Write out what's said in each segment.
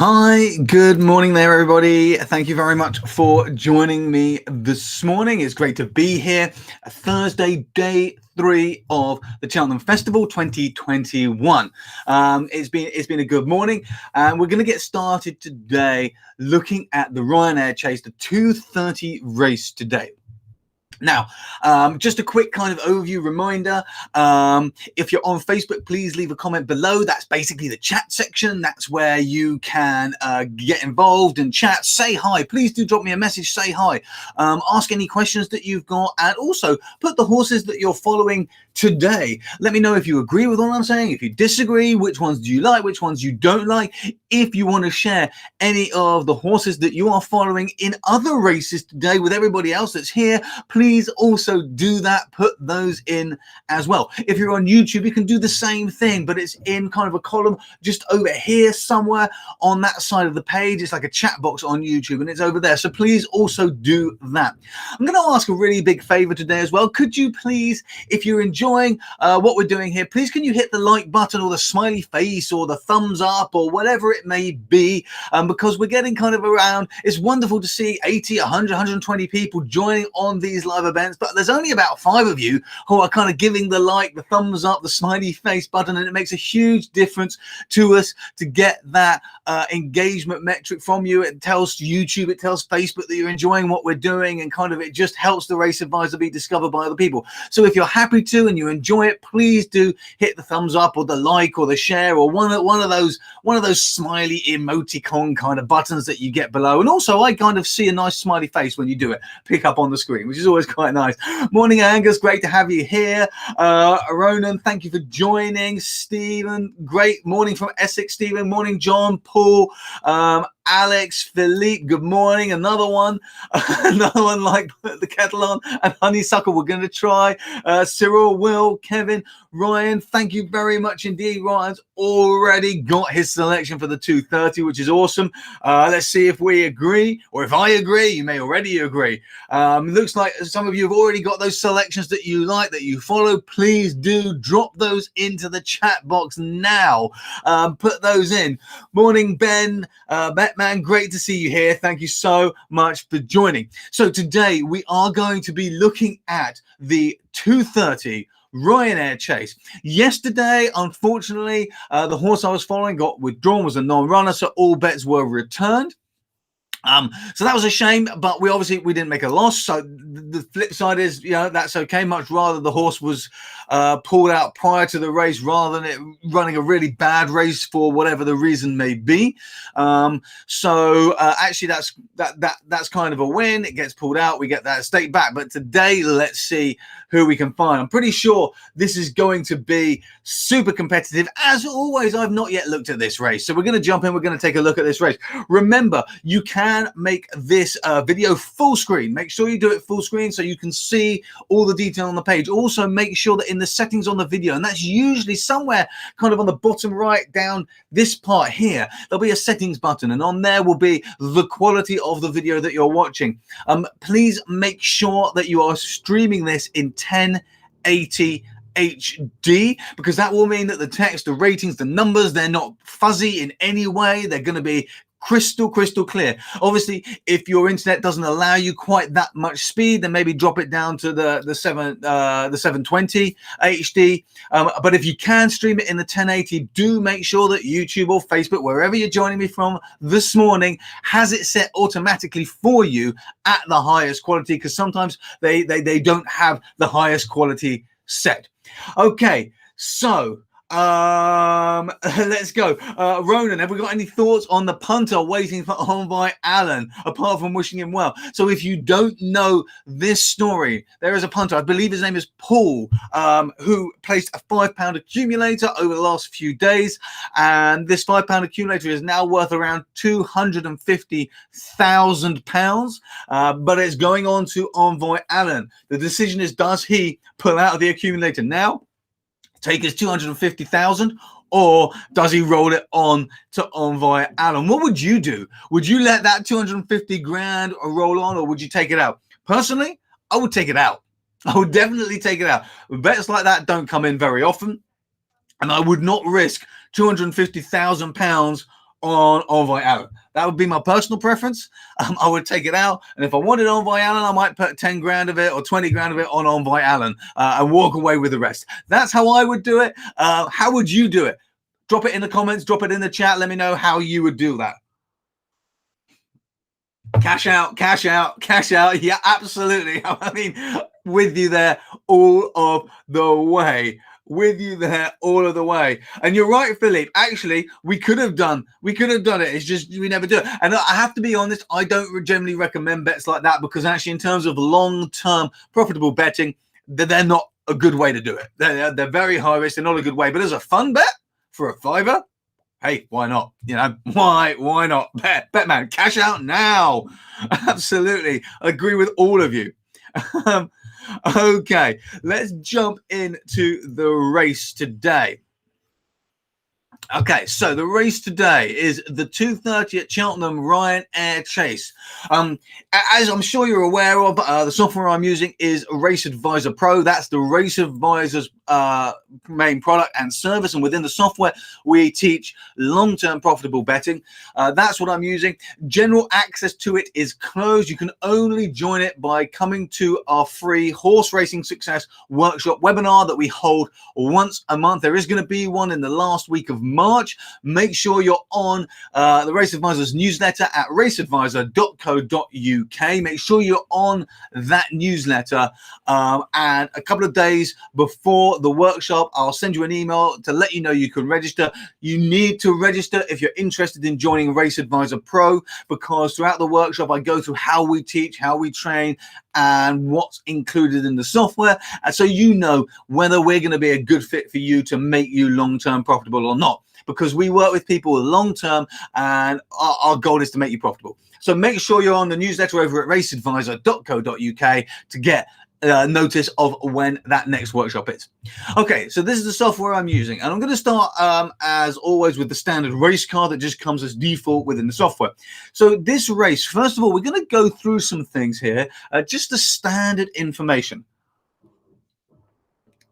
Hi, good morning there, everybody. Thank you very much for joining me this morning. It's great to be here. Thursday, day 3 of the Cheltenham Festival 2021. It's been a good morning, and we're going to get started today looking at the Ryanair Chase, the 2:30 race today. Now, just a quick kind of overview reminder. If you're on Facebook, please leave a comment below. That's basically the chat section. That's where you can get involved and chat. Say hi. Please do drop me a message. Say hi. Ask any questions that you've got, and also put the horses that you're following today. Let me know if you agree with what I'm saying, if you disagree, which ones do you like, which ones you don't like. If you want to share any of the horses that you are following in other races today with everybody else that's here, please also do that. Put those in as well. If you're on YouTube, you can do the same thing, but it's in kind of a column just over here somewhere on that side of the page. It's like a chat box on YouTube, and it's over there. So please also do that. I'm going to ask a really big favor today as well. Could you please, if you're enjoying what we're doing here, please can you hit the like button or the smiley face or the thumbs up or whatever it may be, because we're getting kind of around. It's wonderful to see 80, 100, 120 people joining on these live events, but there's only about 5 of you who are kind of giving the like, the thumbs up, the smiley face button, and it makes a huge difference to us to get that engagement metric from you. It tells YouTube, it tells Facebook that you're enjoying what we're doing, and kind of it just helps the race advisor be discovered by other people. So if you're happy to and you enjoy it, please do hit the thumbs up or the like or the share or one of those smiley emoticon kind of buttons that you get below. And also, I kind of see a nice smiley face when you do it pick up on the screen, which is always quite nice. Morning, Angus, great to have you here. Ronan, thank you for joining. Stephen, great morning from Essex. Stephen, morning. John, Paul, Alex, Philippe, good morning. Another one like the kettle on, and honeysuckle we're going to try. Cyril, Will, Kevin, Ryan, thank you very much indeed. Ryan's already got his selection for the 2:30, which is awesome. Let's see if we agree, or if I agree. You may already agree. Looks like some of you have already got those selections that you like, that you follow. Please do drop those into the chat box now. Put those in. Morning, Ben. Batman, great to see you here. Thank you so much for joining. So today we are going to be looking at the 2:30 Ryanair Chase. Yesterday, unfortunately, the horse I was following got withdrawn, was a non-runner, so all bets were returned. So that was a shame, but we didn't make a loss. So the flip side is, that's okay. Much rather the horse was pulled out prior to the race rather than it running a really bad race for whatever the reason may be. Actually that's kind of a win. It gets pulled out, we get that stake back. But today, let's see who we can find. I'm pretty sure this is going to be super competitive. As always, I've not yet looked at this race, so we're going to jump in. We're going to take a look at this race. Remember, you can make this video full screen. Make sure you do it full screen so you can see all the detail on the page. Also, make sure that in the settings on the video, and that's usually somewhere kind of on the bottom right down this part here, there'll be a settings button, and on there will be the quality of the video that you're watching. Please make sure that you are streaming this in 1080 HD, because that will mean that the text, the ratings, the numbers, they're not fuzzy in any way. They're going to be crystal clear. Obviously, if your internet doesn't allow you quite that much speed, then maybe drop it down to the 720 HD. But if you can stream it in the 1080, do make sure that YouTube or Facebook, wherever you're joining me from this morning, has it set automatically for you at the highest quality, because sometimes they don't have the highest quality set. Okay, so let's go. Ronan, have we got any thoughts on the punter waiting for Envoy Allen, apart from wishing him well? So if you don't know this story, there is a punter, I believe his name is Paul, who placed a £5 accumulator over the last few days, and this £5 accumulator is now worth around £250,000, but it's going on to Envoy Allen. The decision is, does he pull out of the accumulator now, take his 250,000, or does he roll it on to Envoy Allen? What would you do? Would you let that 250 grand roll on, or would you take it out? Personally, I would take it out. I would definitely take it out. Bets like that don't come in very often, and I would not risk £250,000 on Envoy Allen. That would be my personal preference. I would take it out, and if I wanted Envoy Allen, I might put 10 grand of it or 20 grand of it on Envoy Allen and walk away with the rest. That's how I would do it. How would you do it? Drop it in the comments, drop it in the chat. Let me know how you would do that. Cash out, cash out, cash out. Yeah, absolutely. I mean, with you there all of the way. With you there all of the way. And you're right, Philippe. Actually, we could have done it. It's just we never do it. And I have to be honest, I don't generally recommend bets like that because actually in terms of long-term profitable betting, they're not a good way to do it. They're very high risk. They're not a good way. But as a fun bet for a fiver, hey, why not? You know, why not? Bet man, cash out now. Absolutely. I agree with all of you. Okay, let's jump into the race today. Okay, so the race today is the 2:30 at Cheltenham Ryanair Chase. As I'm sure you're aware of, the software I'm using is Race Advisor Pro. That's the Race Advisor's main product and service, and within the software we teach long-term profitable betting. That's what I'm using. General access to it is closed. You can only join it by coming to our free Horse Racing Success Workshop webinar that we hold once a month. There is going to be one in the last week of March. Make sure you're on the Race Advisor's newsletter at raceadvisor.co.uk. Make sure you're on that newsletter, and a couple of days before the workshop, I'll send you an email to let you know you can register. You need to register if you're interested in joining Race Advisor Pro, because throughout the workshop I go through how we teach, how we train, and what's included in the software, and so you know whether we're going to be a good fit for you to make you long-term profitable or not, because we work with people long-term and our goal is to make you profitable. So make sure you're on the newsletter over at raceadvisor.co.uk to get notice of when that next workshop is. Okay, so this is the software I'm using, and I'm going to start as always with the standard race card that just comes as default within the software. So this race, first of all, we're going to go through some things here, just the standard information.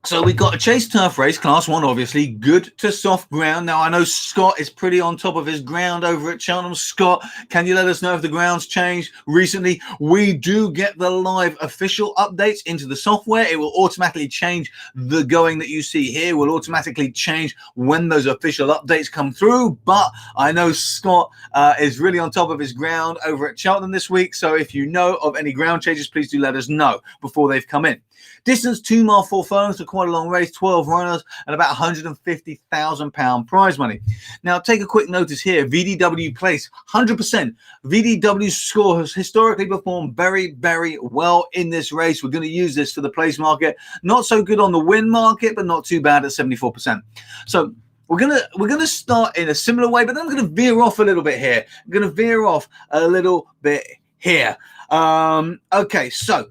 So we've got a Chase Turf race, Class 1, obviously, good to soft ground. Now, I know Scott is pretty on top of his ground over at Cheltenham. Scott, can you let us know if the ground's changed recently? We do get the live official updates into the software. It will automatically change the going that you see here. Will automatically change when those official updates come through. But I know Scott is really on top of his ground over at Cheltenham this week. So if you know of any ground changes, please do let us know before they've come in. Distance 2 mile 4 furlongs, so quite a long race, 12 runners, and about £150,000 prize money. Now, take a quick notice here. VDW place, 100%. VDW score has historically performed very, very well in this race. We're going to use this for the place market. Not so good on the win market, but not too bad at 74%. So we're gonna start in a similar way, but then I'm going to veer off a little bit here. I'm going to veer off a little bit here. Okay, so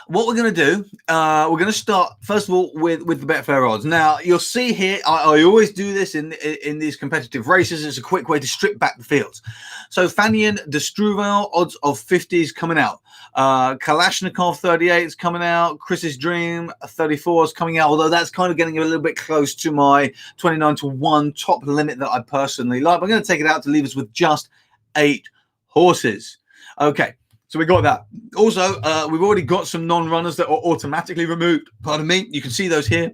what we're going to do, we're going to start, first of all, with the Betfair odds. Now, you'll see here, I always do this in these competitive races. It's a quick way to strip back the fields. So, Fanion de Struvel, odds of 50 is coming out. Kalashnikov, 38 is coming out. Chris's Dream, 34 is coming out, although that's kind of getting a little bit close to my 29-1 top limit that I personally like. I'm going to take it out to leave us with just 8 horses. Okay. So we got that. Also, we've already got some non-runners that are automatically removed. Pardon me. You can see those here.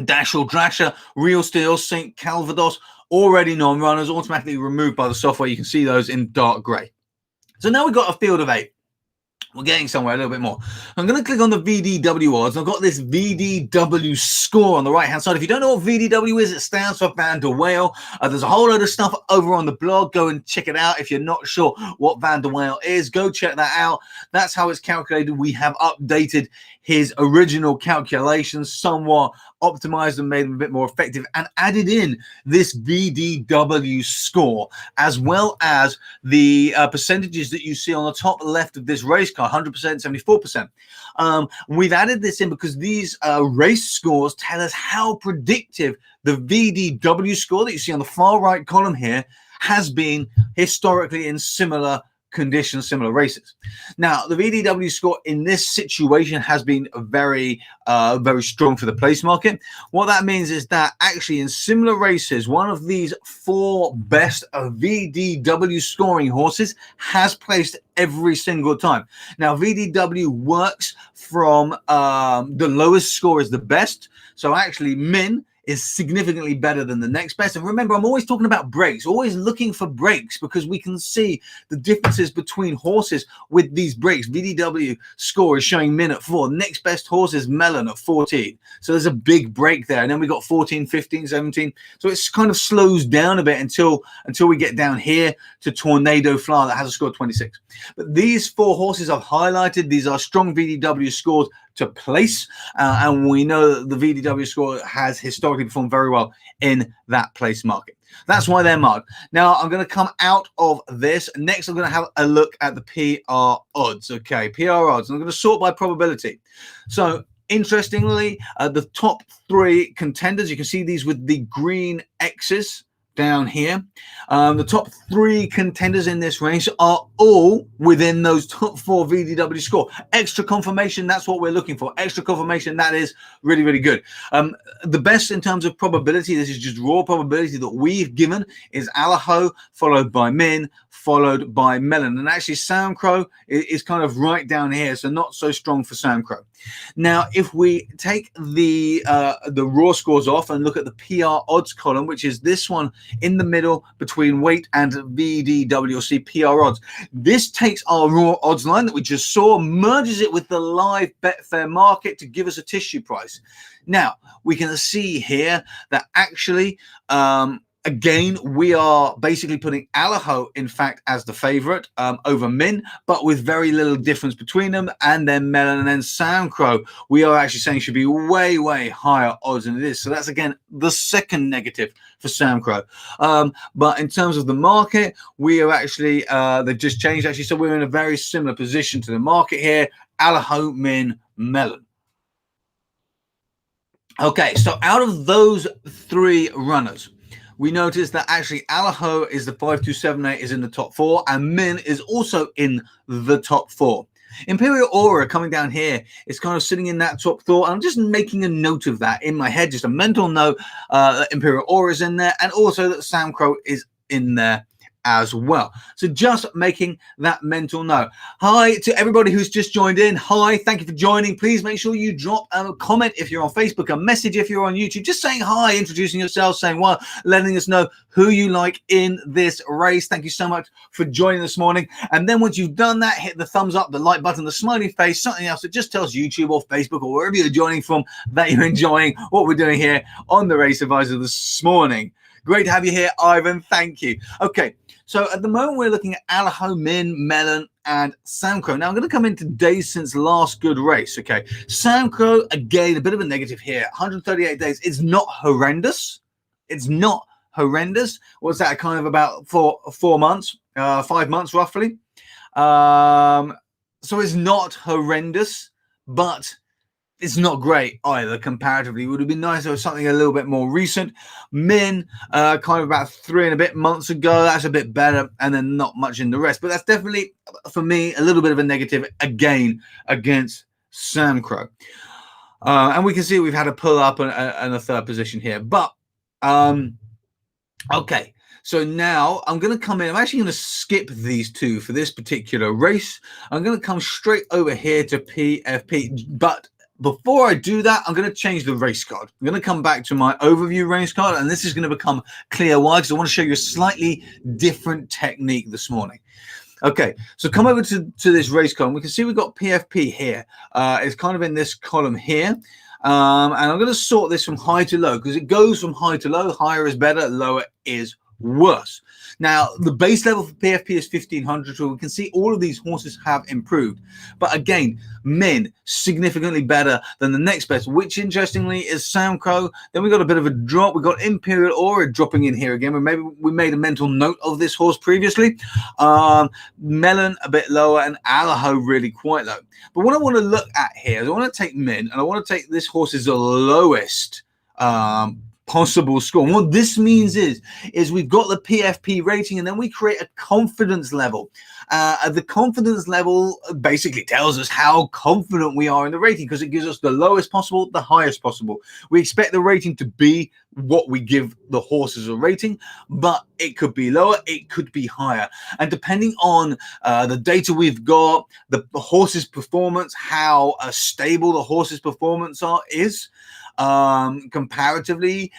Dashel, Drasher, Real Steel, St. Calvados, already non-runners, automatically removed by the software. You can see those in dark grey. So now we've got a field of 8. We're getting somewhere a little bit more. I'm going to click on the VDW odds. I've got this VDW score on the right-hand side. If you don't know what VDW is, it stands for Van der Waal. There's a whole load of stuff over on the blog. Go and check it out. If you're not sure what Van der Waal is, go check that out. That's how it's calculated. We have updated his original calculations, somewhat optimized and made them a bit more effective, and added in this VDW score, as well as the percentages that you see on the top left of this race car, 100%, 74%. We've added this in because these race scores tell us how predictive the VDW score that you see on the far right column here has been historically in similar conditions, similar races. Now, the VDW score in this situation has been very strong for the place market. What that means is that actually in similar races, one of these 4 best VDW scoring horses has placed every single time. Now, VDW works from the lowest score is the best. So actually, Min is significantly better than the next best. And remember, I'm always talking about breaks, always looking for breaks, because we can see the differences between horses with these breaks. VDW score is showing Min at 4. Next best horse is Melon at 14. So there's a big break there. And then we got 14, 15, 17. So it's kind of slows down a bit until we get down here to Tornado Flower that has a score of 26. But these 4 horses I've highlighted, these are strong VDW scores to place, and we know that the VDW score has historically performed very well in that place market. That's why they're marked. Now I'm going to come out of this. Next, I'm going to have a look at the PR odds. Okay, PR odds. I'm going to sort by probability. So interestingly, the top 3 contenders, you can see these with the green X's down here. The top 3 contenders in this race are all within those top 4 VDW score. Extra confirmation, that's what we're looking for. Extra confirmation, that is really, really good. The best in terms of probability, this is just raw probability that we've given, is Alaho, followed by Min, followed by Melon. And actually Soundcrow is kind of right down here, so not so strong for Soundcrow. Now, if we take the raw scores off and look at the PR odds column, which is this one in the middle between weight and VDW, you'll see PR odds. This takes our raw odds line that we just saw, merges it with the live Betfair market to give us a tissue price. Now, we can see here that actually, again, we are basically putting Alaho, in fact, as the favorite over Min, but with very little difference between them. And then Melon and then Soundcrow, we are actually saying should be way, way higher odds than it is. So that's, again, the second negative for Soundcrow. But in terms of the market, we are actually, they've just changed, actually. So we're in a very similar position to the market here. Alaho, Min, Melon. Okay, so out of those 3 runners, we notice that actually Alaho is the 5278 is in the top 4, and Min is also in the top 4. Imperial Aura coming down here is kind of sitting in that top 4. I'm just making a note of that in my head, just a mental note that Imperial Aura is in there, and also that Soundcrow is in there as well. So just making that mental note. Hi to everybody who's just joined in. Hi, thank you for joining. Please make sure you drop a comment if you're on Facebook, a message if you're on YouTube, just saying hi, introducing yourself, saying well, letting us know who you like in this race. Thank you so much for joining this morning. And then once you've done that, hit the thumbs up, the like button, the smiley face, something else that just tells YouTube or Facebook or wherever you're joining from that you're enjoying what we're doing here on the Race Advisor this morning. Great to have you here, Ivan. Thank you. Okay, so at the moment we're looking at Alaho, Min, Melon, and Soundcrow. Now I'm going to come into days since last good race. Okay, Soundcrow, again, a bit of a negative here. 138 days. It's not horrendous. It's not horrendous. What's that? Kind of about 4 months, 5 months roughly. So it's not horrendous, but it's not great either comparatively. It would have been nice if it was something a little bit more recent. Min, kind of about 3 and a bit months ago. That's a bit better, and then not much in the rest. But that's definitely, for me, a little bit of a negative again against Soundcrow. And we can see we've had a pull up and a 3rd position here. But, okay. So now I'm going to come in. I'm actually going to skip these 2 for this particular race. I'm going to come straight over here to PFP. But before I do that, I'm going to change the race card. I'm going to come back to my overview race card, and this is going to become clear why, because I want to show you a slightly different technique this morning. Okay, so come over to this race column. We can see we've got PFP here. It's kind of in this column here. And I'm going to sort this from high to low, because it goes from high to low. Higher is better, lower is worse. Now, the base level for PFP is 1500, so we can see all of these horses have improved. But again, Min, significantly better than the next best, which interestingly is Soundcrow. Then we got a bit of a drop. We got Imperial Aura dropping in here again, but maybe we made a mental note of this horse previously. Melon a bit lower, and Alaho really quite low. But what I want to look at here is I want to take Min, and I want to take this horse's lowest possible score. And what this means is we've got the PFP rating, and then we create a confidence level. The confidence level basically tells us how confident we are in the rating, because it gives us the lowest possible, the highest possible. We expect the rating to be what we give the horses a rating, but it could be lower, it could be higher. And depending on the data we've got, the horse's performance, how stable the horse's performance is, comparatively,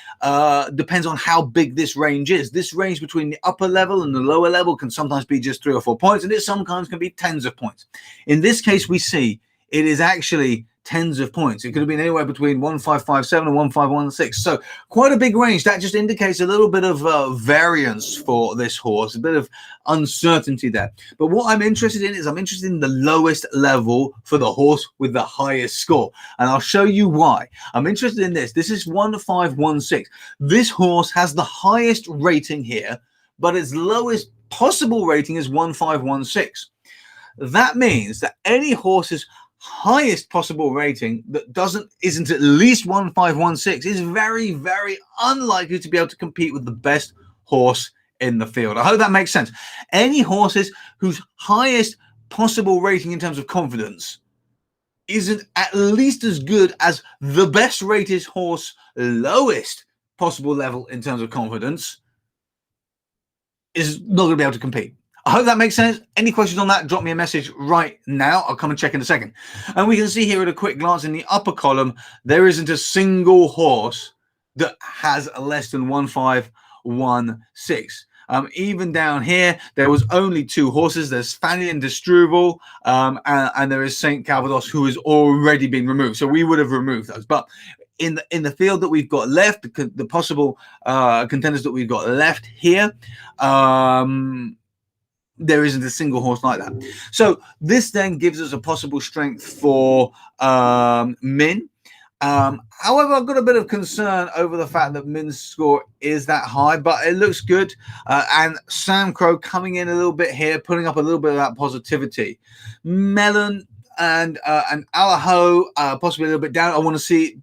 depends on how big this range is. This range between the upper level and the lower level can sometimes be just 3 or 4 points, and it sometimes can be tens of points. In this case, we see it is actually tens of points. It could have been anywhere between 1557 and 1516. So quite a big range. That just indicates a little bit of variance for this horse, a bit of uncertainty there. But what I'm interested in is I'm interested in the lowest level for the horse with the highest score. And I'll show you why. I'm interested in this. This is 1516. This horse has the highest rating here, but its lowest possible rating is 1516. That means that any horse's highest possible rating that isn't at least 1516 is very, very unlikely to be able to compete with the best horse in the field. I hope that makes sense. Any horses whose highest possible rating in terms of confidence isn't at least as good as the best rated horse lowest possible level in terms of confidence is not going to be able to compete. I hope that makes sense. Any questions on that, drop me a message right now. I'll come and check in a second. And we can see here at a quick glance in the upper column, there isn't a single horse that has less than 1516. Even down here, there was only 2 horses. There's Fanny and Destruval, and there is St. Calvados, who has already been removed. So we would have removed those. But in the field that we've got left, the possible contenders that we've got left here, there isn't a single horse like that. So this then gives us a possible strength for Min. However, I've got a bit of concern over the fact that Min's score is that high, but it looks good. And Sam Crow coming in a little bit here, putting up a little bit of that positivity. Melon and Alaho possibly a little bit down. I want to see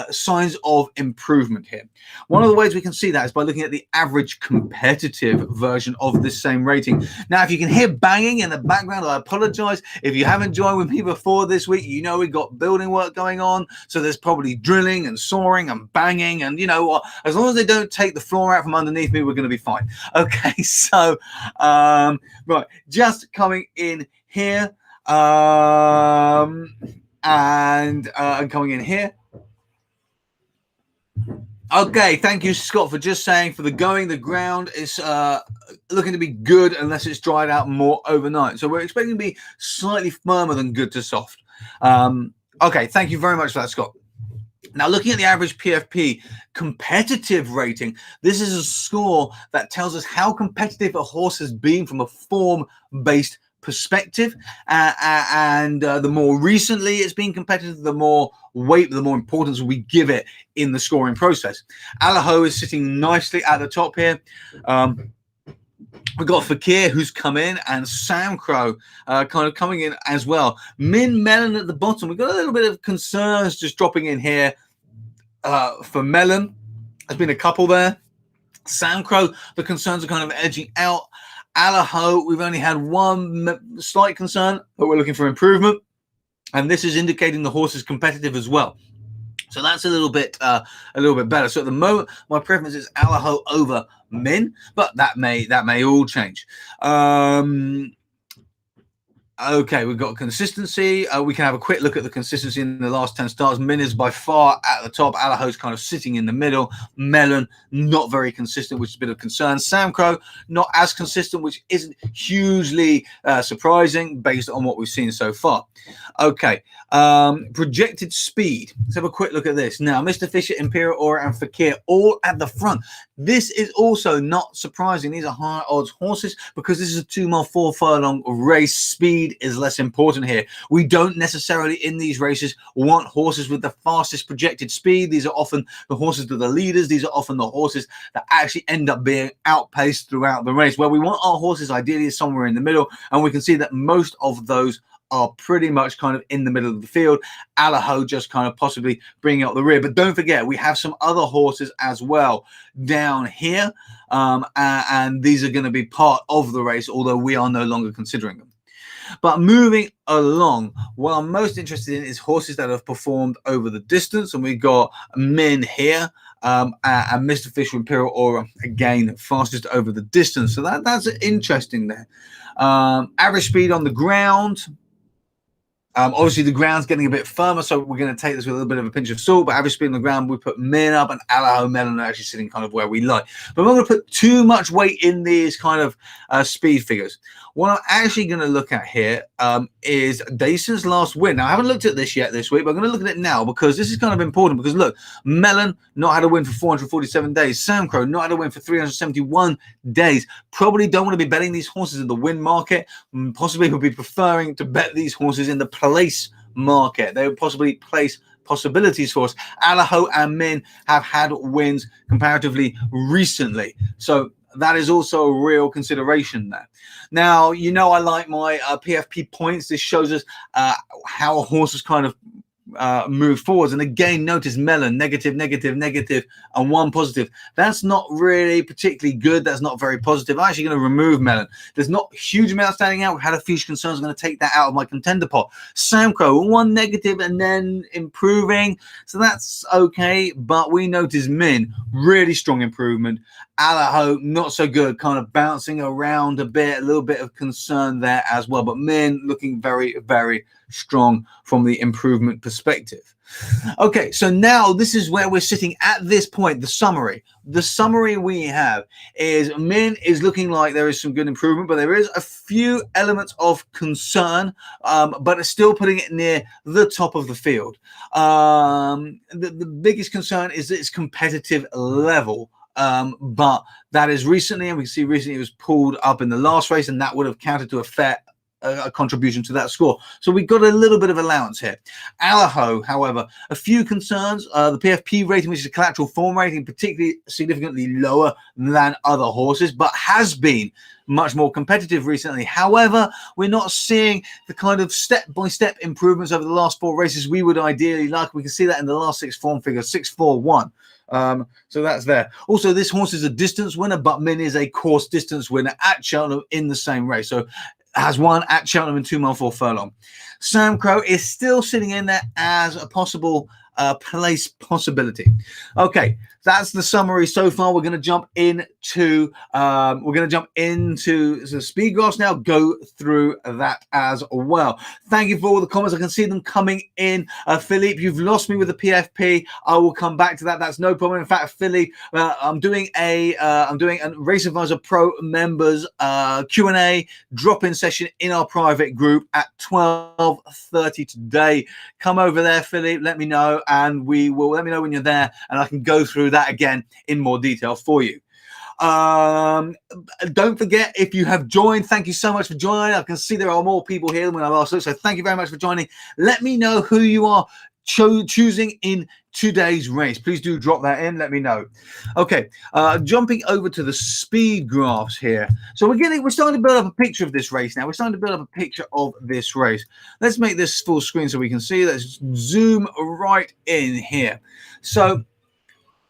signs of improvement here. One of the ways we can see that is by looking at the average competitive version of this same rating. Now, if you can hear banging in the background, I apologize. If you haven't joined with me before this week, you know we've got building work going on. So there's probably drilling and sawing and banging. And you know what? As long as they don't take the floor out from underneath me, we're going to be fine. Okay, so, right, just coming in here. And coming in here. Okay, thank you, Scott, for just saying for the ground is looking to be good unless it's dried out more overnight. So we're expecting to be slightly firmer than good to soft. Okay, thank you very much for that, Scott. Now, looking at the average PFP competitive rating, this is a score that tells us how competitive a horse has been from a form-based perspective, and the more recently it's been competitive, the more weight, the more importance we give it in the scoring process. Alaho is sitting nicely at the top here. We've got Fakir, who's come in, and Sam Crow kind of coming in as well. Min Melon at the bottom. We've got a little bit of concerns just dropping in here for Melon. There's been a couple there. Sam Crow, the concerns are kind of edging out. Alaho, we've only had one slight concern, but we're looking for improvement. And this is indicating the horse is competitive as well. So that's a little bit better. So at the moment, my preference is Alaho over Min, but that may all change. Okay, we've got consistency. We can have a quick look at the consistency in the last 10 starts. Min is by far at the top. Alaho's kind of sitting in the middle. Melon, not very consistent, which is a bit of concern. Sam Crow, not as consistent, which isn't hugely surprising based on what we've seen so far. Okay, projected speed. Let's have a quick look at this. Now, Mr. Fisher, Imperial Aura, and Fakir all at the front. This is also not surprising. These are high odds horses because this is a 2-mile, 4 furlong race. Speed is less important here. We don't necessarily in these races want horses with the fastest projected speed. These are often the horses that are leaders. These are often the horses that actually end up being outpaced throughout the race. Where we want our horses ideally is somewhere in the middle, and we can see that most of those are pretty much kind of in the middle of the field. Allaho just kind of possibly bringing up the rear. But don't forget, we have some other horses as well down here. And these are going to be part of the race, although we are no longer considering them. But moving along, what I'm most interested in is horses that have performed over the distance. And we've got Min here. And Mr. Fisher Imperial Aura, again, fastest over the distance. So that's interesting there. Average speed on the ground. Obviously, the ground's getting a bit firmer, so we're going to take this with a little bit of a pinch of salt. But average speed on the ground, we put Min up, and Allaho Melon are actually sitting kind of where we like. But I'm not going to put too much weight in these kind of speed figures. What I'm actually going to look at here is Dason's last win. Now, I haven't looked at this yet this week, but I'm going to look at it now because this is kind of important. Because look, Melon not had a win for 447 days. Sam Crow not had a win for 371 days. Probably don't want to be betting these horses in the win market. Possibly would be preferring to bet these horses in the place market. They would possibly place possibilities for us. Allaho and Min have had wins comparatively recently. So that is also a real consideration there. Now, you know, I like my PFP points. This shows us how a horse has kind of move forwards. And again, notice Melon, negative, negative, negative, and 1 positive. That's not really particularly good. That's not very positive. I'm actually going to remove Melon. There's not a huge amount standing out. We had a few concerns. I'm going to take that out of my contender pot. Sam Crow, 1 negative and then improving. So that's okay. But we notice Min, really strong improvement. Allaho, not so good, kind of bouncing around a bit, a little bit of concern there as well. But Min looking very, very strong from the improvement perspective. Okay, so now this is where we're sitting at this point, the summary. The summary we have is Min is looking like there is some good improvement, but there is a few elements of concern, but it's still putting it near the top of the field. The biggest concern is its competitive level. But that is recently, and we can see recently it was pulled up in the last race, and that would have counted to a contribution to that score. So we got a little bit of allowance here. Allaho, however, a few concerns. The PFP rating, which is a collateral form rating, particularly significantly lower than other horses, but has been much more competitive recently. However, we're not seeing the kind of step-by-step improvements over the last 4 races we would ideally like. We can see that in the last 6 form figures, 6-4-1. So that's there. Also, this horse is a distance winner, but Min is a course distance winner at Cheltenham in the same race. So has won at Cheltenham in 2 mile 4 furlong. Sam Crow is still sitting in there as a possible place possibility. Okay, that's the summary so far. We're going to jump into the speed graphs now. Go through that as well. Thank you for all the comments. I can see them coming in. Philippe, you've lost me with the PFP. I will come back to that. That's no problem. In fact, Philippe, I'm doing a Race Advisor Pro members Q&A drop-in session in our private group at 12:30 today. Come over there, Philippe. Let me know. And let me know when you're there, and I can go through that again in more detail for you. Don't forget, if you have joined, thank you so much for joining. I can see there are more people here than when I last looked, so thank you very much for joining. Let me know who you are choosing in today's race. Please do drop that in. Let me know. Okay, jumping over to the speed graphs here. So we're starting to build up a picture of this race now. We're starting to build up a picture of this race. Let's make this full screen so we can see. Let's zoom right in here. So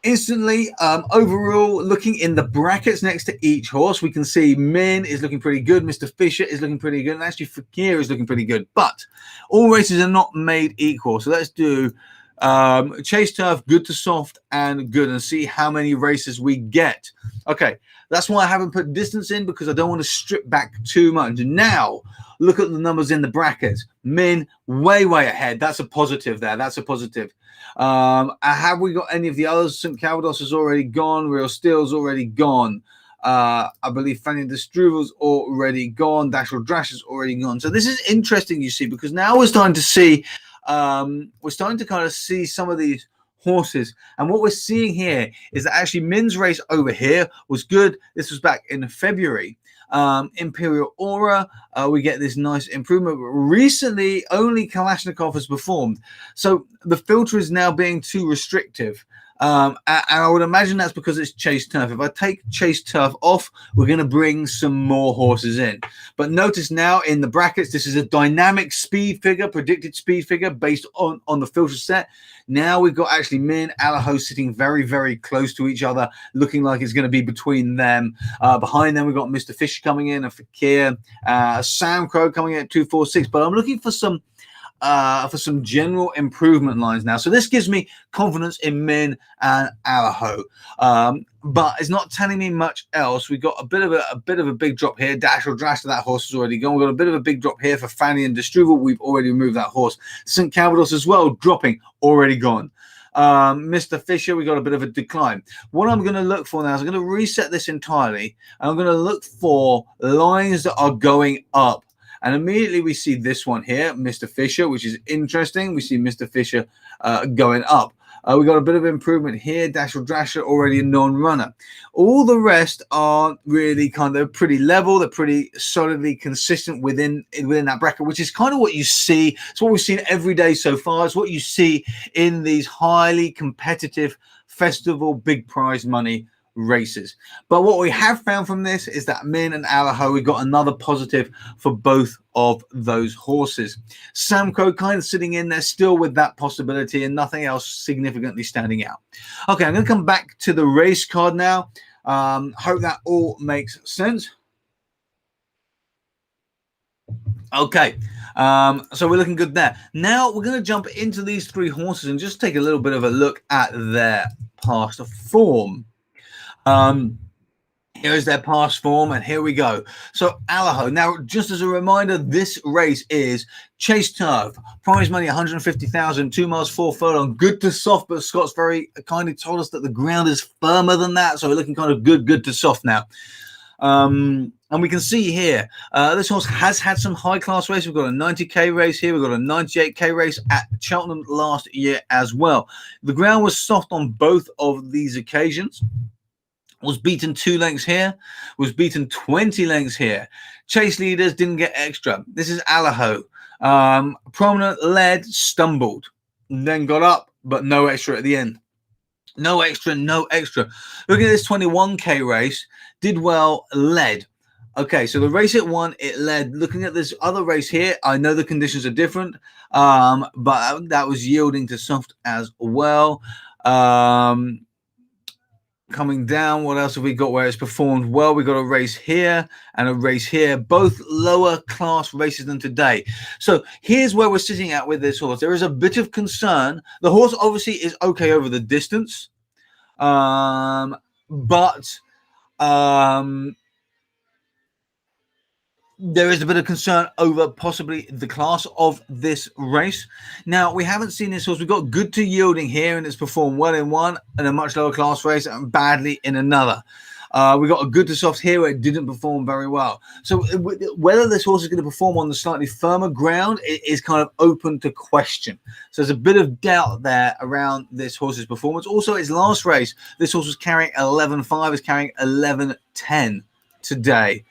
instantly, overall, looking in the brackets next to each horse, we can see Min is looking pretty good. Mr. Fisher is looking pretty good. And actually, Fakir is looking pretty good. But all races are not made equal. So let's do Chase Turf, good to soft, and good, and see how many races we get. Okay, that's why I haven't put distance in, because I don't want to strip back too much. Now, look at the numbers in the brackets. Min, way ahead. That's a positive there. That's a positive. Have we got any of the others? St. Calvados is already gone. Real Steel's already gone. I believe Fanny de Struvel's already gone. Dashel Drash is already gone. So this is interesting, you see, because now we're starting to see, we're starting to kind of see some of these horses. And what we're seeing here is that actually Min's race over here was good. This was back in February. Imperial Aura, we get this nice improvement. But recently, only Kalashnikov has performed. So the filter is now being too restrictive. And I would imagine that's because it's Chase Turf. If I take Chase Turf off, we're going to bring some more horses in. But notice now in the brackets, this is a dynamic speed figure, predicted speed figure based on the filter set. Now we've got actually Min, Alaho sitting very, very close to each other, looking like it's going to be between them. Behind them, we've got Mr. Fisher coming in, a Fakir, Sam Crow coming in at 246. But I'm looking for some general improvement lines now. So this gives me confidence in Min and Alaho. But it's not telling me much else. We've got a bit of a big drop here. Dash or Drash to that horse is already gone. We've got a bit of a big drop here for Fanny and Distruval. We've already removed that horse. St. Calvados as well, dropping, already gone. Mr. Fisher, we got a bit of a decline. What I'm going to look for now is I'm going to reset this entirely. And I'm going to look for lines that are going up. And immediately we see this one here, Mr. Fisher, which is interesting. We see Mr. Fisher going up. We got a bit of improvement here. Dasher Drasher already a non-runner. All the rest are really kind of pretty level. They're pretty solidly consistent within that bracket, which is kind of what you see. It's what we've seen every day so far. It's what you see in these highly competitive festival big prize money races. But what we have found from this is that Min and Alaho, we got another positive for both of those horses. Samco kind of sitting in there still with that possibility and nothing else significantly standing out. Okay, I'm going to come back to the race card now. Hope that all makes sense. Okay, so we're looking good there. Now we're going to jump into these three horses and just take a little bit of a look at their past form. Here is their past form, and here we go. So Alaho. Now, just as a reminder, this race is Chase Turf, prize money 150,000, 2 miles 4 furlong, good to soft, but Scott's very kindly told us that the ground is firmer than that, so we're looking kind of good to soft now. And we can see here, this horse has had some high-class races. We've got a 90k race here. We've got a 98k race at Cheltenham last year as well. The ground was soft on both of these occasions. Was beaten 2 lengths here, was beaten 20 lengths here. Chase leaders didn't get extra. This is Alaho. Prominent led, stumbled, then got up, but no extra at the end. No extra, no extra. Looking at this 21k race, did well, led. Okay, so the race it won, it led. Looking at this other race here, I know the conditions are different, but that was yielding to soft as well. Coming down, what else have we got where it's performed well? We got a race here and a race here, both lower class races than today. So here's where we're sitting at with this horse. There is a bit of concern. The horse obviously is okay over the distance, but there is a bit of concern over possibly the class of this race. Now, we haven't seen this horse. We've got good to yielding here, and it's performed well in one and a much lower class race and badly in another. We got a good to soft here where it didn't perform very well. So whether this horse is going to perform on the slightly firmer ground is kind of open to question. So there's a bit of doubt there around this horse's performance. Also, its last race, this horse was carrying 11.5, is carrying 11.10 today.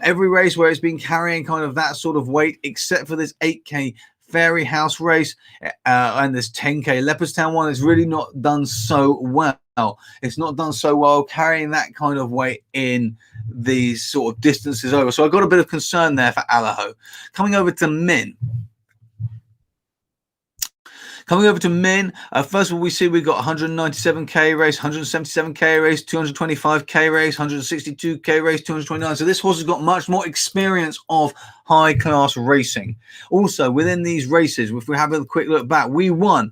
Every race where it's been carrying kind of that sort of weight, except for this 8k Fairy House race and this 10k Leopardstown one, it's really not done so well. It's not done so well carrying that kind of weight in these sort of distances over. So I've got a bit of concern there for Alaho. Coming over to Min. Coming over to Min, first of all, we see we've got 197k race, 177k race, 225k race, 162k race, 229. So this horse has got much more experience of high-class racing. Also, within these races, if we have a quick look back, we won.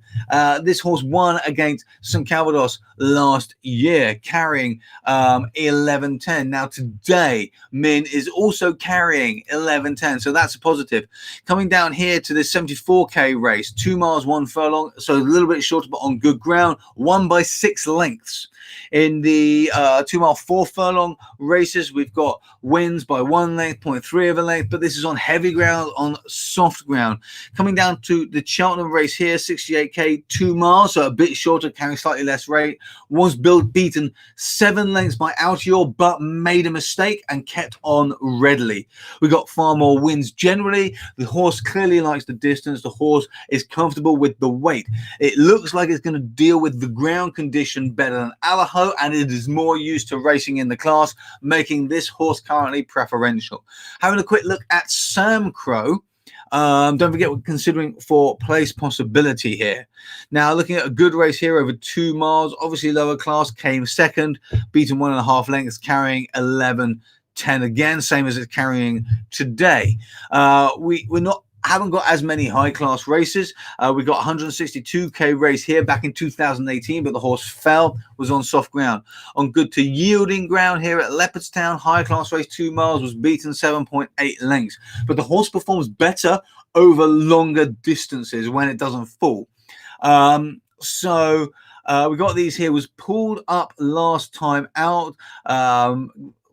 This horse won against St. Calvados last year, carrying 11.10. Now, today, Min is also carrying 11.10, so that's a positive. Coming down here to this 74k race, 2 miles, 1 furlong, so a little bit shorter, but on good ground, won by 6 lengths. In the 2 mile, 4 furlong races, we've got wins by 1 length, 0.3 of a length, but this is horses on heavy ground, on soft ground. Coming down to the Cheltenham race here, 68k, 2 miles, so a bit shorter, carrying slightly less rate. Was beaten 7 lengths by Altior, but made a mistake and kept on readily. We got far more wins generally. The horse clearly likes the distance. The horse is comfortable with the weight. It looks like it's going to deal with the ground condition better than Alaho, and it is more used to racing in the class, making this horse currently preferential. Having a quick look at Sam Crow. Don't forget, we're considering for place possibility here. Now, looking at a good race here over 2 miles, obviously lower class, came second, beaten 1.5 lengths, carrying 11.10 again, same as it's carrying today. Haven't got as many high class races. We got 162k race here back in 2018, but the horse fell, was on soft ground. On good to yielding ground here at Leopardstown, high class race 2 miles, was beaten 7.8 lengths. But the horse performs better over longer distances when it doesn't fall. We got these here, was pulled up last time out.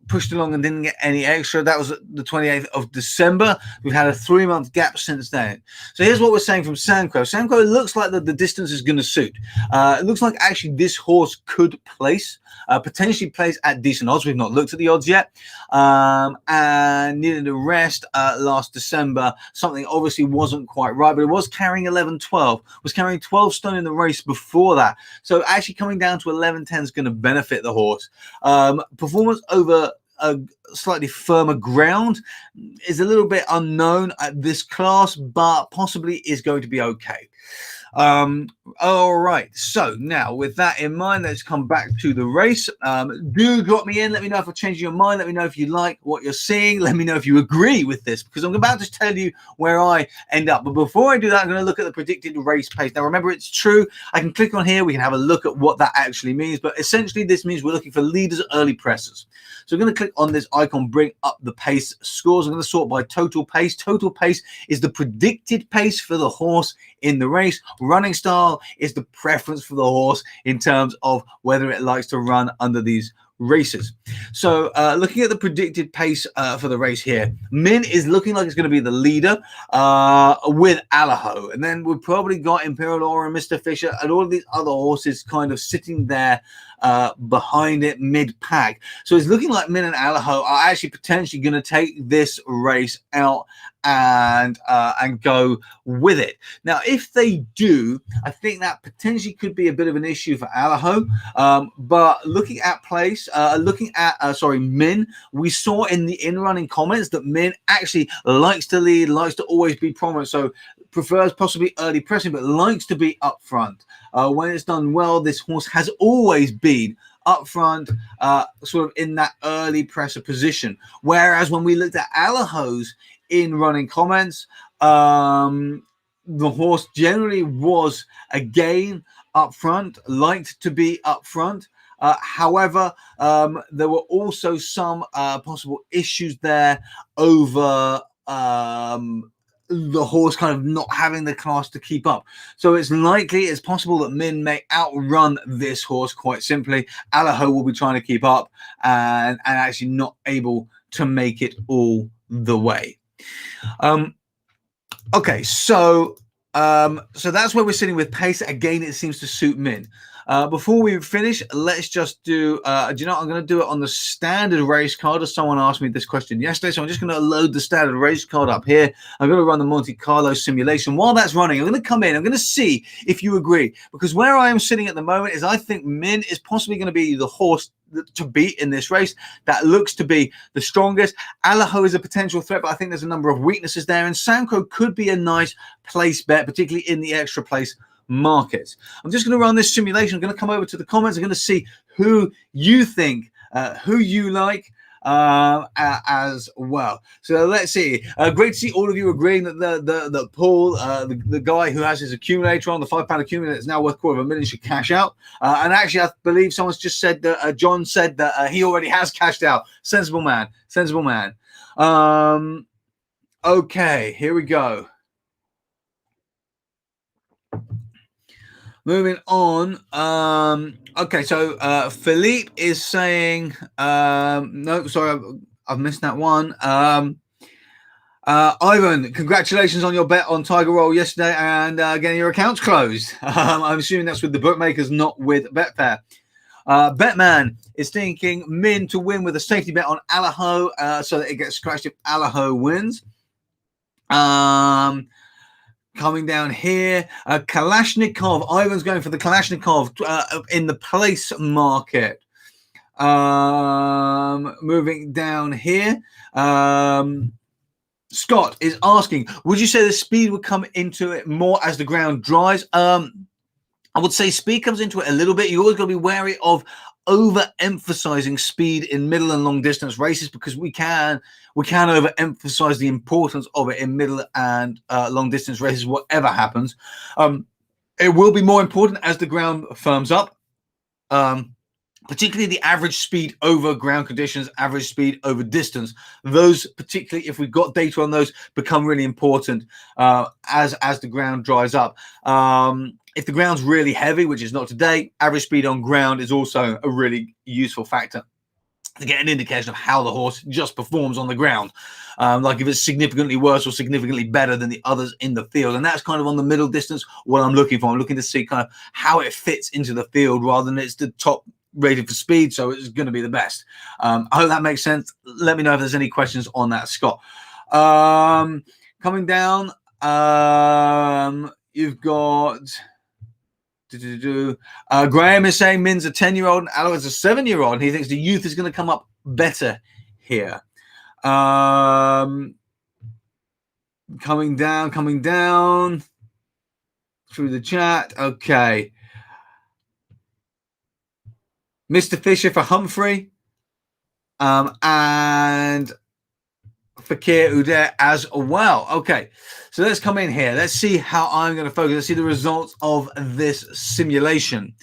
Pushed along and didn't get any extra. That was the 28th of December. We've had a 3-month gap since then. So here's what we're saying from Sandcrow. Sandcrow, it looks like the distance is going to suit. It looks like actually this horse could place, potentially place at decent odds. We've not looked at the odds yet. And needed a rest last December. Something obviously wasn't quite right, but it was carrying 11.12. Was carrying 12 stone in the race before that. So actually coming down to 11.10 is going to benefit the horse. Performance over a slightly firmer ground is a little bit unknown at this class, but possibly is going to be okay. All right, so now with that in mind, let's come back to the race. Do drop me in, let me know if I've changed your mind, let me know if you like what you're seeing, let me know if you agree with this, because I'm about to tell you where I end up. But before I do that, I'm going to look at the predicted race pace. Now remember, it's true, I can click on here, we can have a look at what that actually means, but essentially this means we're looking for leaders, early pressers. So I'm going to click on this icon, bring up the pace scores. I'm going to sort by total pace. Total pace is the predicted pace for the horse in the race. Running style is the preference for the horse in terms of whether it likes to run under these races. So looking at the predicted pace for the race here, Min is looking like it's going to be the leader with Alaho, and then we've probably got Imperial Aura and Mr. Fisher and all of these other horses kind of sitting there behind it mid-pack. So it's looking like Min and Alaho are actually potentially going to take this race out and go with it. Now, if they do, I think that potentially could be a bit of an issue for Alaho. But looking at place, Min, we saw in the in-running comments that Min actually likes to lead, likes to always be prominent. So prefers possibly early pressing, but likes to be up front. When it's done well, this horse has always been up front, sort of in that early presser position. Whereas when we looked at Alaho's in running comments, the horse generally was again up front, liked to be up front. However, there were also some possible issues there over the horse kind of not having the class to keep up. So it's possible that Min may outrun this horse quite simply. Alaho will be trying to keep up and actually not able to make it all the way. Okay, so that's where we're sitting with pace. Again, it seems to suit Min. Before we finish, let's just do you know, I'm going to do it on the standard race card, as someone asked me this question yesterday. So I'm just going to load the standard race card up here. I'm going to run the Monte Carlo simulation. While that's running, I'm going to come in. I'm going to see if you agree, because where I am sitting at the moment is I think Min is possibly going to be the horse to beat in this race. That looks to be the strongest. Alaho is a potential threat, but I think there's a number of weaknesses there, and Samco could be a nice place bet, particularly in the extra place market. I'm just going to run this simulation. I'm going to come over to the comments. I'm going to see who you think, who you like as well. So let's see. Great to see all of you agreeing that the Paul, the guy who has his accumulator on, the £5 accumulator that's now worth $250,000, should cash out. And actually, I believe someone's just said that John said that he already has cashed out. Sensible man. Sensible man. Okay, here we go. Moving on. Okay, so Philippe is saying, no, sorry, I've missed that one. Ivan, congratulations on your bet on Tiger Roll yesterday and getting your accounts closed. I'm assuming that's with the bookmakers, not with Betfair. Betman is thinking Min to win with a safety bet on Allaho so that it gets scratched if Allaho wins. Coming down here, Kalashnikov. Ivan's going for the Kalashnikov in the place market. Moving down here, Scott is asking, would you say the speed would come into it more as the ground dries? I would say speed comes into it a little bit. You always got to be wary of overemphasizing speed in middle and long distance races, because we can overemphasize the importance of it in middle and long distance races, whatever happens. It will be more important as the ground firms up, particularly the average speed over ground conditions, average speed over distance. Those, particularly if we've got data on those, become really important as the ground dries up. If the ground's really heavy, which is not today, average speed on ground is also a really useful factor to get an indication of how the horse just performs on the ground. Like if it's significantly worse or significantly better than the others in the field. And that's kind of on the middle distance what I'm looking for. I'm looking to see kind of how it fits into the field rather than it's the top rated for speed, so it's going to be the best. I hope that makes sense. Let me know if there's any questions on that, Scott. Coming down, you've got... Graham is saying Min's a 10-year-old and Aloe is a 7-year-old, and he thinks the youth is going to come up better here. Coming down through the chat. Okay. Mr. Fisher for Humphrey. And Fakir Udair as well. Okay, so let's come in here. Let's see how I'm going to focus. Let's see the results of this simulation.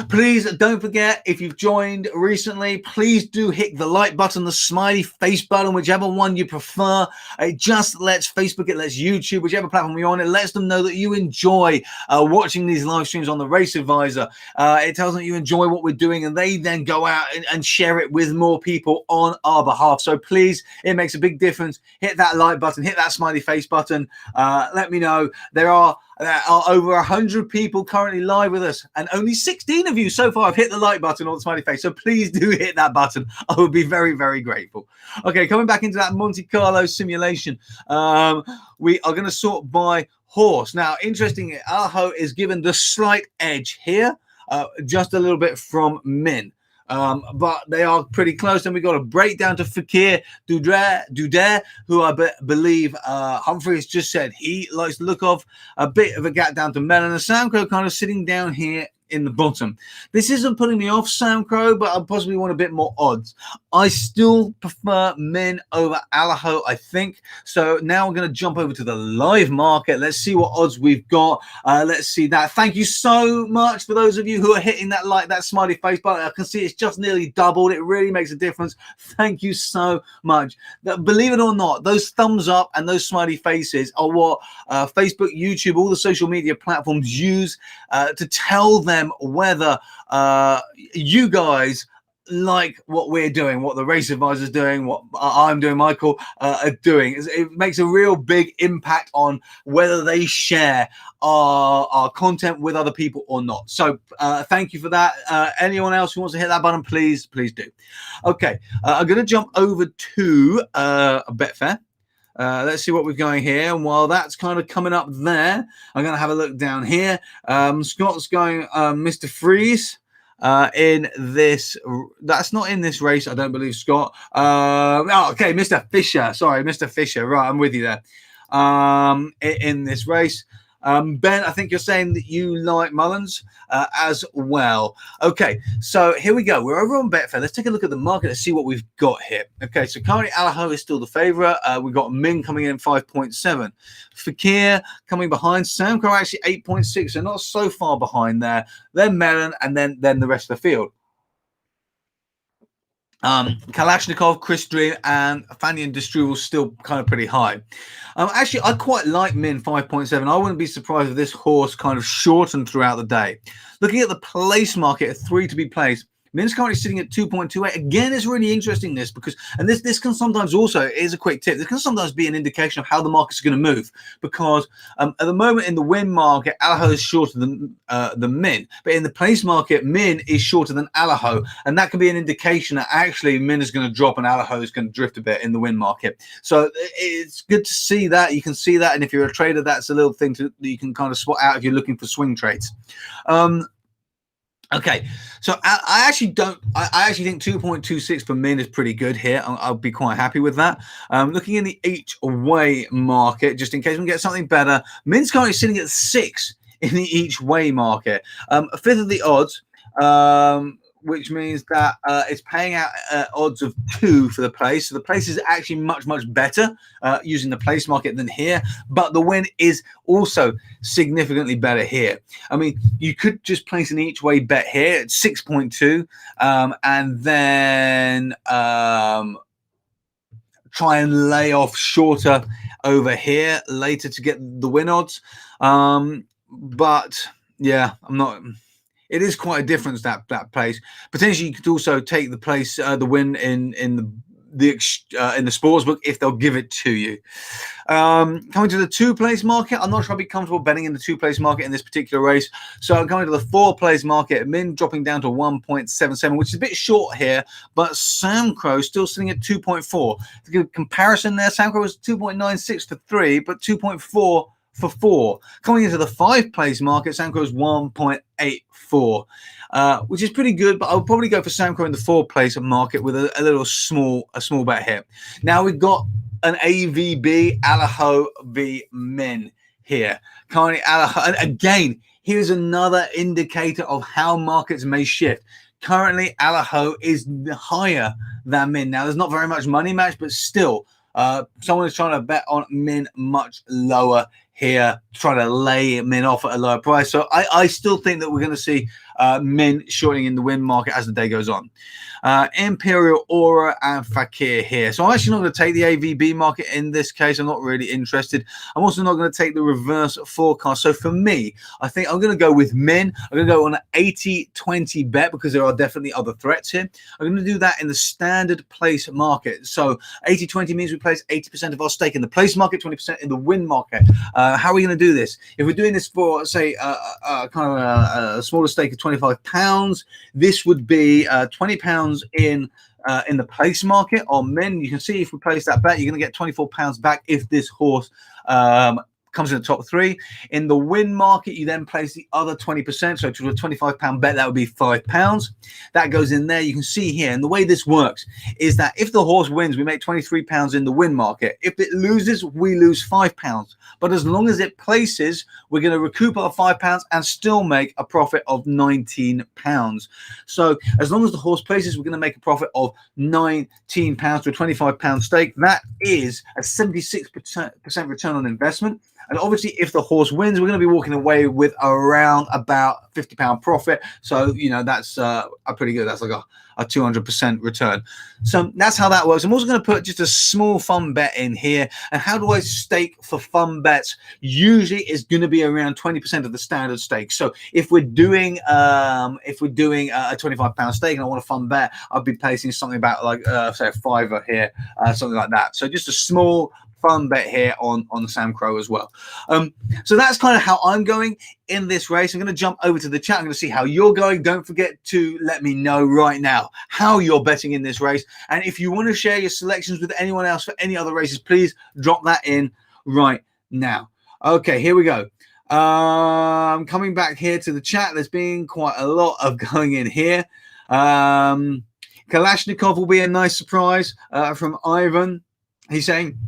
Please don't forget, if you've joined recently, please do hit the like button, the smiley face button, whichever one you prefer. It just lets Facebook, it lets YouTube, whichever platform you're on, it lets them know that you enjoy watching these live streams on the Race Advisor. It tells them you enjoy what we're doing, and they then go out and share it with more people on our behalf. So please, it makes a big difference. Hit that like button, hit that smiley face button. Let me know. There are over 100 people currently live with us, and only 16 of you so far have hit the like button or the smiley face. So please do hit that button. I would be very, very grateful. Okay, coming back into that Monte Carlo simulation, we are going to sort by horse. Now, interestingly, Aho is given the slight edge here, just a little bit from Min. But they are pretty close. And we got a breakdown to Fakir Dudair, who I believe Humphrey has just said he likes the look of. A bit of a gap down to Melon, and Samcro kind of sitting down here in the bottom. This isn't putting me off Samcro, but I possibly want a bit more odds. I still prefer Min over Allaho, I think. So now we're going to jump over to the live market. Let's see what odds we've got. Let's see that. Thank you so much for those of you who are hitting that like, that smiley face button. I can see it's just nearly doubled. It really makes a difference. Thank you so much. Believe it or not, those thumbs up and those smiley faces are what Facebook, YouTube, all the social media platforms use to tell them whether you guys like what we're doing, what the Race Advisor is doing, what I'm doing, Michael are doing. It makes a real big impact on whether they share our content with other people or not. So thank you for that. Anyone else who wants to hit that button, please do. Okay, I'm going to jump over to Betfair. Let's see what we're going here. And while that's kind of coming up there, I'm going to have a look down here. Scott's going Mr. Freeze in this. That's not in this race, I don't believe, Scott. Okay, Mr. Fisher. Sorry, Mr. Fisher. Right, I'm with you there. In this race. Ben, I think you're saying that you like Mullins as well. Okay, so here we go. We're over on Betfair. Let's take a look at the market and see what we've got here. Okay, so currently Allaho is still the favourite. We've got Min coming in 5.7. Fakir coming behind. Samco actually 8.6, so not so far behind there. Then Melon, and then the rest of the field. Kalashnikov, Chris Dream, and Fanian Destruel still kind of pretty high. Actually, I quite like Min 5.7. I wouldn't be surprised if this horse kind of shortened throughout the day. Looking at the place market, 3 to be placed, Min's currently sitting at 2.28. Again, it's really interesting this because, and this can sometimes also, is a quick tip, this can sometimes be an indication of how the market's going to move, because at the moment in the win market, Alaho is shorter than Min, but in the place market, Min is shorter than Alaho, and that can be an indication that actually Min is going to drop and Alaho is going to drift a bit in the win market. So it's good to see that. You can see that, and if you're a trader, that's a little thing that you can kind of spot out if you're looking for swing trades. Okay, so I actually think 2.26 for Min is pretty good here. I'll be quite happy with that. Looking in the each way market, just in case we can get something better, Min's currently sitting at 6 in the each way market, a fifth of the odds, which means that it's paying out odds of 2 for the place. So the place is actually much better using the place market than here, but the win is also significantly better here. I mean, you could just place an each way bet here at 6.2, and then try and lay off shorter over here later to get the win odds. But yeah, I'm not. It is quite a difference, that place. Potentially, you could also take the place, the win in the sportsbook if they'll give it to you. Coming to the 2-place market, I'm not sure I'd be comfortable betting in the 2-place market in this particular race. So I'm coming to the 4-place market. Min dropping down to 1.77, which is a bit short here, but Samcro still sitting at 2.4. To give a comparison there, Samcro was 2.96 for 3, but 2.4 for 4. Coming into the 5-place market, Samcro is 1.84, which is pretty good, but I'll probably go for Samcro in the 4-place market with a little small bet here. Now we've got an AVB, Alaho v Min here. Currently Alaho, and again, here's another indicator of how markets may shift. Currently Alaho is higher than Min. Now there's not very much money match, but still, someone is trying to bet on Min much lower here, trying to lay Min off at a lower price. So I still think that we're going to see Min shorting in the win market as the day goes on. Imperial, Aura, and Fakir here. So I'm actually not going to take the AVB market in this case. I'm not really interested. I'm also not going to take the reverse forecast. So for me, I think I'm going to go with Min. I'm going to go on an 80-20 bet because there are definitely other threats here. I'm going to do that in the standard place market. So 80-20 means we place 80% of our stake in the place market, 20% in the win market. How are we going to do this? If we're doing this for, say, kind of a smaller stake of £25, this would be £20 in the place market on Min. You can see if we place that bet, you're going to get £24 back if this horse comes in the top 3. In the win market, you then place the other 20%. So to a £25 bet, that would be £5. That goes in there. You can see here, and the way this works is that if the horse wins, we make £23 in the win market. If it loses, we lose £5. But as long as it places, we're going to recoup our £5 and still make a profit of £19. So as long as the horse places, we're going to make a profit of £19 to a £25 stake. That is a 76% return on investment. And obviously, if the horse wins, we're going to be walking away with around about £50 profit. So, you know, that's a pretty good. That's like a 200% return. So that's how that works. I'm also going to put just a small fun bet in here. And how do I stake for fun bets? Usually, it's going to be around 20% of the standard stake. So if we're doing a £25 stake and I want a fun bet, I'll be placing something about like say a £5 here, something like that. So just a small fun bet here on Sam Crow as well. So that's kind of how I'm going in this race. I'm going to jump over to the chat. I'm going to see how you're going. Don't forget to let me know right now how you're betting in this race. And if you want to share your selections with anyone else for any other races, please drop that in right now. Okay, here we go. Coming back here to the chat, there's been quite a lot of going in here. Kalashnikov will be a nice surprise from Ivan. He's saying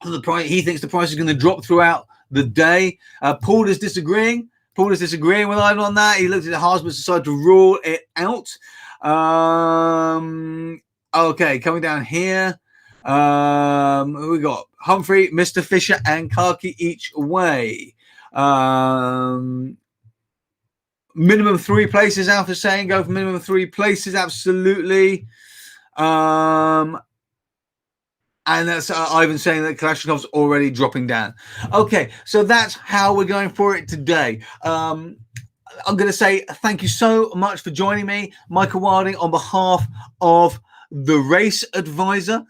the price, he thinks the price is going to drop throughout the day. Paul is disagreeing. Paul is disagreeing with Ivan on that. He looked at the Haas but decided to rule it out. Okay, coming down here. Who we got? Humphrey, Mr. Fisher, and Karki each way. Minimum 3 places, Alpha saying. Go for minimum 3 places, absolutely. And that's Ivan saying that Kalashnikov's already dropping down. Okay, so that's how we're going for it today. I'm going to say thank you so much for joining me, Michael Wilding, on behalf of the Race Advisor.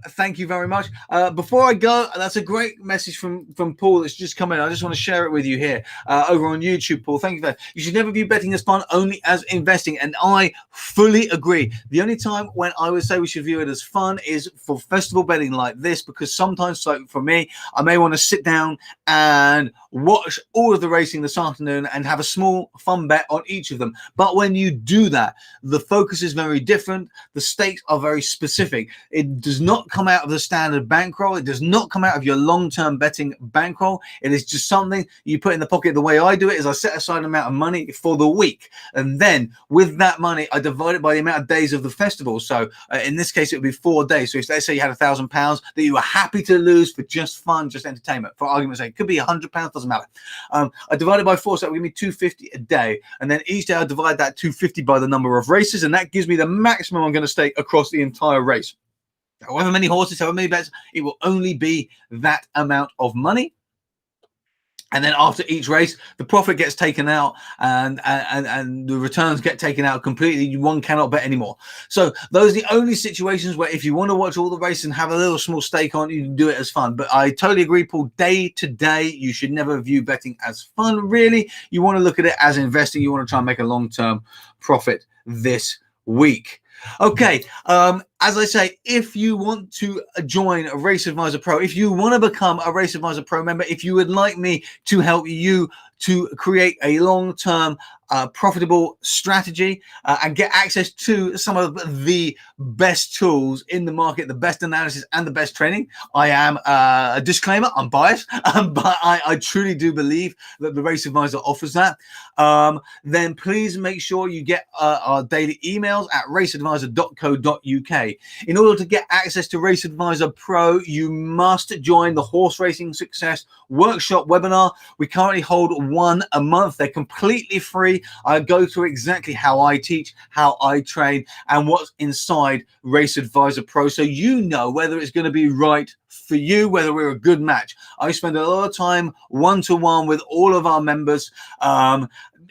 Thank you very much. Before I go, that's a great message from Paul that's just come in. I just want to share it with you here over on YouTube, Paul. Thank you for that. You should never view betting as fun, only as investing. And I fully agree. The only time when I would say we should view it as fun is for festival betting like this, because sometimes, like for me, I may want to sit down and watch all of the racing this afternoon and have a small fun bet on each of them. But when you do that, the focus is very different. The stakes are very specific. It does not come out of the standard bankroll. It does not come out of your long-term betting bankroll. It is just something you put in the pocket. The way I do it is I set aside an amount of money for the week, and then with that money I divide it by the amount of days of the festival. So in this case it would be 4 days. So if let's say you had £1,000 that you were happy to lose for just fun, just entertainment, for argument's sake, it could be £100, doesn't matter. I divide it by 4, so that would give me £250 a day, and then each day I divide that £250 by the number of races, and that gives me the maximum I'm going to stake across the entire race. However many horses, however many bets, it will only be that amount of money. And then after each race, the profit gets taken out and the returns get taken out completely. One cannot bet anymore. So those are the only situations where if you want to watch all the races and have a little small stake on it, you can do it as fun. But I totally agree, Paul. Day to day, you should never view betting as fun, really. You want to look at it as investing. You want to try and make a long-term profit this week. Okay, as I say, if you want to join a Race Advisor Pro, if you want to become a Race Advisor Pro member, if you would like me to help you to create a long-term profitable strategy and get access to some of the best tools in the market, the best analysis and the best training. I am a disclaimer, I'm biased, but I truly do believe that the Race Advisor offers that. Then please make sure you get our daily emails at raceadvisor.co.uk. In order to get access to Race Advisor Pro, you must join the Horse Racing Success Workshop webinar. We currently hold one a month. They're completely free. I go through exactly how I teach, how I train, and what's inside Race Advisor Pro, so you know whether it's going to be right for you, whether we're a good match. I spend a lot of time one-to-one with all of our members,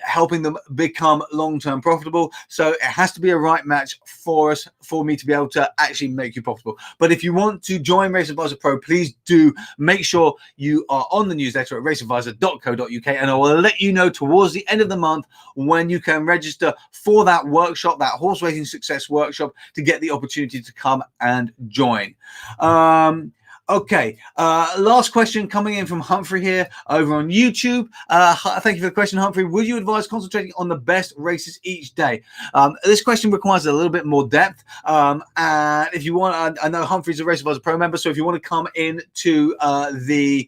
helping them become long-term profitable. So it has to be a right match for us, for me to be able to actually make you profitable. But if you want to join Race Advisor Pro, please do make sure you are on the newsletter at raceadvisor.co.uk, and I will let you know towards the end of the month when you can register for that workshop, that Horse Racing Success Workshop, to get the opportunity to come and join. Okay, last question coming in from Humphrey here over on YouTube. Thank you for the question, Humphrey. Would you advise concentrating on the best races each day? This question requires a little bit more depth. And if you want, I know Humphrey's a Race Advisor Pro member, so if you want to come into the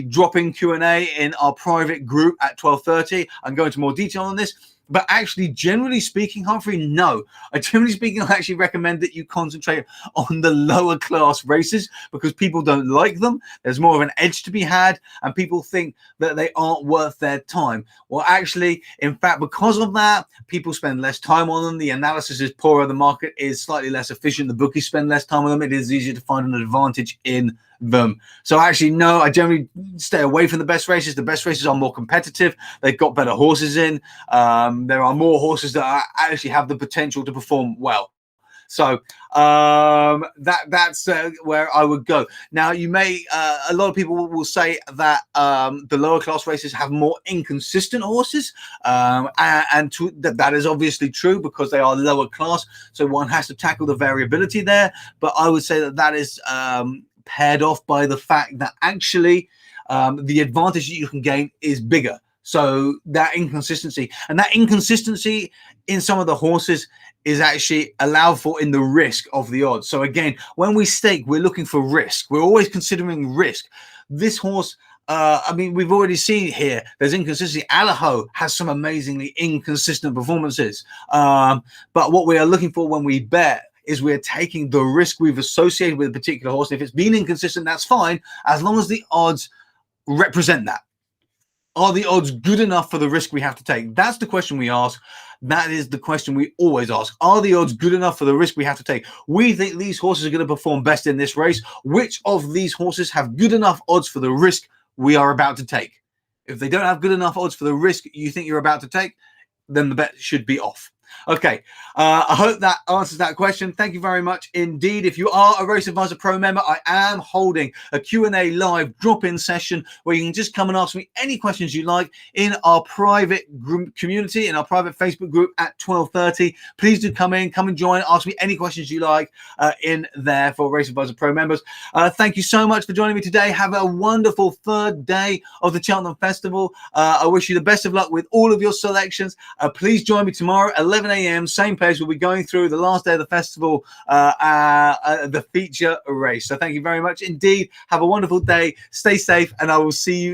drop-in Q&A in our private group at 12:30, I'm going into more detail on this. But actually, generally speaking, Humphrey, no. Generally speaking, I actually recommend that you concentrate on the lower class races because people don't like them. There's more of an edge to be had, and people think that they aren't worth their time. Well, actually, in fact, because of that, people spend less time on them. The analysis is poorer. The market is slightly less efficient. The bookies spend less time on them. It is easier to find an advantage in them. So actually, no, I generally stay away from the best races. The best races are more competitive. They've got better horses in. There are more horses that actually have the potential to perform well. So that's where I would go. Now, you may, a lot of people will say that the lower class races have more inconsistent horses, and that is obviously true because they are lower class. So one has to tackle the variability there. But I would say that that is paired off by the fact that actually the advantage that you can gain is bigger. So that inconsistency in some of the horses is actually allowed for in the risk of the odds. So again, when we stake, we're looking for risk. We're always considering risk. This horse, I mean, we've already seen here, there's inconsistency. Alaho has some amazingly inconsistent performances. But what we are looking for when we bet is we're taking the risk we've associated with a particular horse. If it's been inconsistent, that's fine, as long as the odds represent that. Are the odds good enough for the risk we have to take? That's the question we ask. That is the question we always ask. Are the odds good enough for the risk we have to take? We think these horses are going to perform best in this race. Which of these horses have good enough odds for the risk we are about to take? If they don't have good enough odds for the risk you think you're about to take, then the bet should be off. Okay, I hope that answers that question. Thank you very much indeed. If you are a Race Advisor Pro member, I am holding a Q&A live drop-in session where you can just come and ask me any questions you like in our private group community, in our private Facebook group at 12:30. Please do come in, come and join, ask me any questions you like in there for Race Advisor Pro members. Thank you so much for joining me today. Have a wonderful third day of the Cheltenham Festival. I wish you the best of luck with all of your selections. Please join me tomorrow, 11 a.m, same place. We'll be going through the last day of the festival, the feature race. So thank you very much indeed. Have a wonderful day. Stay safe, and I will see you